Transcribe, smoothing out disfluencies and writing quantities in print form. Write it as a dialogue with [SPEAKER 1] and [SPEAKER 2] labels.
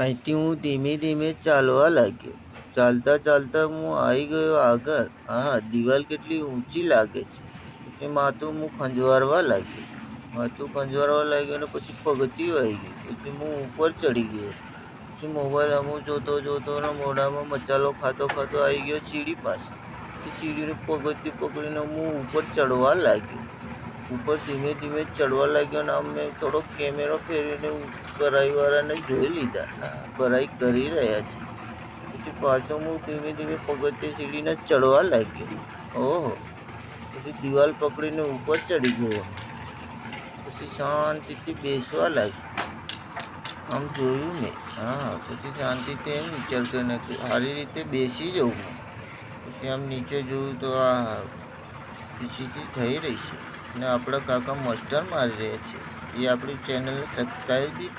[SPEAKER 1] અહીંથી હું ધીમે ધીમે ચાલવા લાગ્યો. ચાલતા ચાલતા હું આવી ગયો આગળ. હા, દિવાલ કેટલી ઊંચી લાગે છે. એટલે માથું હું ખંજવારવા લાગ્યો. માથું ખંજવારવા લાગ્યો અને પછી પગથિયું આવી ગયું. પછી હું ઉપર ચડી ગયો. પછી મોબાઈલ અમુક જોતો જોતો ને મોઢામાં મસાલો ખાતો ખાતો આવી ગયો સીડી પાસે. એ સીડીને પગથિયું પકડીને હું ઉપર ચડવા લાગ્યો. ઉપર ધીમે ધીમે ચડવા લાગ્યો અને અમે થોડો કેમેરો ફેરવીને ભરાઈવાળાને જોઈ લીધા. હા, ભરાઈ કરી રહ્યા છે. પછી પાછો હું ધીમે ધીમે પગથિયે સીડીને ચડવા લાગ્યો. ઓહો! પછી દિવાલ પકડીને ઉપર ચડી ગયો. પછી શાંતિથી બેસવા લાગ્યો. આમ જોયું મેં. હા, પછી શાંતિથી એમ વિચાર કરીને કે સારી રીતે બેસી જાઉં હું. પછી આમ નીચે જોયું તો આ પીસીસી થઈ રહી છે. અને આપણા કાકા મસ્ટર મારી રહ્યા છે. એ આપણી ચેનલને સબસ્ક્રાઈબ બી